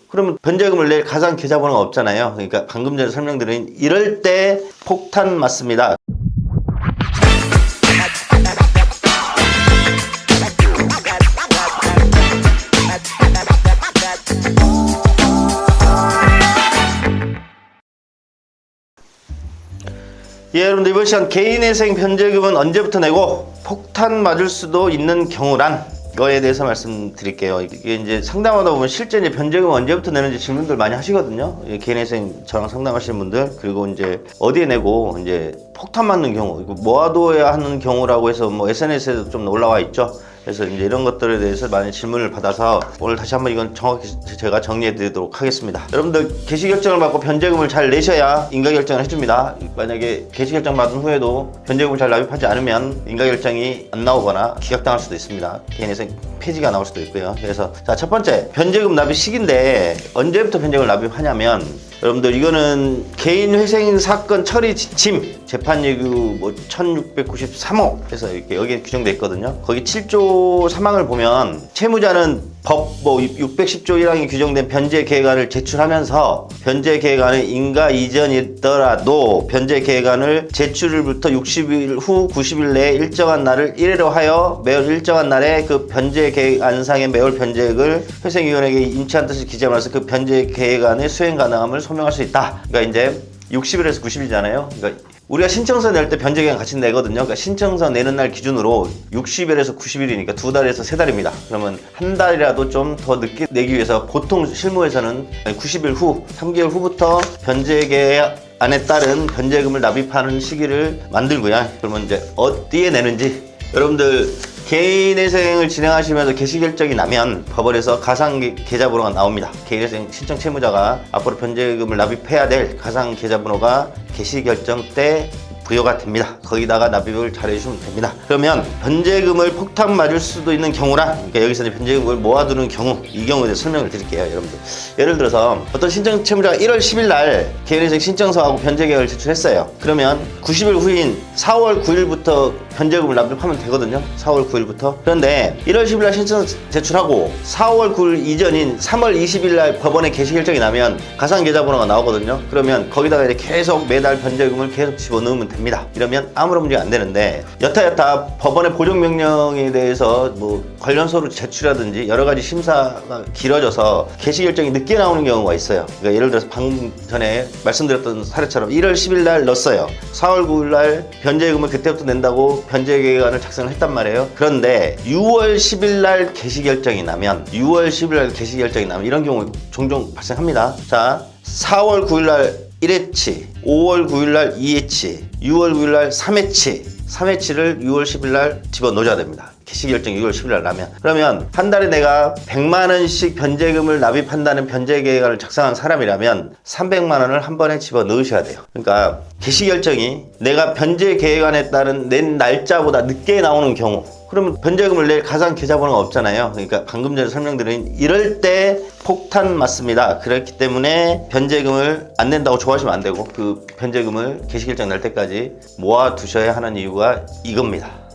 그러면 변제금을 낼 가상 계좌번호가 없잖아요. 그러니까 방금 전에 설명드린 이럴 때 폭탄 맞습니다. 예, 여러분들 이번 시간 개인회생 변제금은 언제부터 내고 폭탄 맞을 수도 있는 경우란 거에 대해서 말씀드릴게요. 이게 이제 상담하다 보면 실제 이제 변제금 언제부터 내는지 질문들 많이 하시거든요. 개인회생 저랑 상담하시는 분들, 그리고 이제 어디에 내고 이제 폭탄 맞는 경우, 모아둬야 하는 경우라고 해서 뭐 SNS에도 좀 올라와 있죠. 그래서 이제 이런 것들에 대해서 많이 질문을 받아서 오늘 다시 한번 이건 정확히 제가 정리해 드리도록 하겠습니다. 여러분들 개시 결정을 받고 변제금을 잘 내셔야 인가 결정을 해줍니다. 만약에 개시 결정 받은 후에도 변제금을 잘 납입하지 않으면 인가 결정이 안 나오거나 기각당할 수도 있습니다. 개인회생 폐지가 나올 수도 있고요. 그래서 자, 첫 번째 변제금 납입 시기인데 언제부터 변제금을 납입하냐면, 여러분들 이거는 개인회생 사건 처리 지침 재판 예규 뭐 1693호 해서 이렇게 여기에 규정돼 있거든요. 거기 7조 3항을 보면 채무자는 법 뭐 610조 1항에 규정된 변제 계획안을 제출하면서 변제 계획안의 인가 이전이더라도 변제 계획안을 제출일부터 60일 후 90일 내에 일정한 날을 1회로 하여 매월 일정한 날에 그 변제 계획안상의 매월 변제액을 회생위원회에게 임치한 뜻을 기재하면서 그 변제 계획안의 수행 가능함을 소명할 수 있다. 그러니까 이제 60일에서 90일이잖아요. 그러니까 우리가 신청서 낼 때 변제기간 같이 내거든요. 그러니까 신청서 내는 날 기준으로 60일에서 90일이니까 2달에서 3달입니다. 그러면 한 달이라도 좀 더 늦게 내기 위해서 보통 실무에서는 90일 후, 3개월 후부터 변제계안에 따른 변제금을 납입하는 시기를 만들고요. 그러면 이제 어디에 내는지, 여러분들 개인회생을 진행하시면서 개시결정이 나면 법원에서 가상계좌번호가 나옵니다. 개인회생 신청 채무자가 앞으로 변제금을 납입해야 될 가상계좌번호가 개시결정 때 부여가 됩니다. 거기다가 납입을 잘 해주시면 됩니다. 그러면 변제금을 폭탄 맞을 수도 있는 경우라, 그러니까 여기서 이제 변제금을 모아두는 경우, 이 경우에 대해서 설명을 드릴게요. 여러분들 예를 들어서 어떤 신청 채무자가 1월 10일 날 개인회생 신청서하고 변제계획을 제출했어요. 그러면 90일 후인 4월 9일부터 변제금을 납입하면 되거든요. 4월 9일부터. 그런데 1월 10일 날 신청서 제출하고 4월 9일 이전인 3월 20일 날 법원에 개시결정이 나면 가상계좌번호가 나오거든요. 그러면 거기다가 이제 계속 매달 변제금을 계속 집어넣으면 됩니다. 이러면 아무런 문제가 안 되는데, 여타여타 법원의 보정명령에 대해서 뭐 관련 서류 제출이라든지 여러 가지 심사가 길어져서 개시결정이 늦게 나오는 경우가 있어요. 그러니까 예를 들어서 방금 전에 말씀드렸던 사례처럼 1월 10일 날 넣었어요. 4월 9일 날 변제금을 그때부터 낸다고 변제계획안을 작성을 했단 말이에요. 그런데 6월 10일 날 개시결정이 나면 이런 경우 종종 발생합니다. 자, 4월 9일 날 1회치, 5월 9일 날 2회치, 6월 9일 날 3회치를 6월 10일 날 집어넣어줘야 됩니다. 개시결정이 6월 10일 날 나면. 그러면 한 달에 내가 100만 원씩 변제금을 납입한다는 변제계획안을 작성한 사람이라면 300만 원을 한 번에 집어넣으셔야 돼요. 그러니까 개시결정이 내가 변제계획안에 따른 낸 날짜보다 늦게 나오는 경우, 그러면 변제금을 낼 가상 계좌번호가 없잖아요. 그러니까 방금 전에 설명드린 이럴 때 폭탄 맞습니다. 그렇기 때문에 변제금을 안 낸다고 좋아하시면 안 되고, 그 변제금을 개시결정 날 때까지 모아 두셔야 하는 이유가 이겁니다.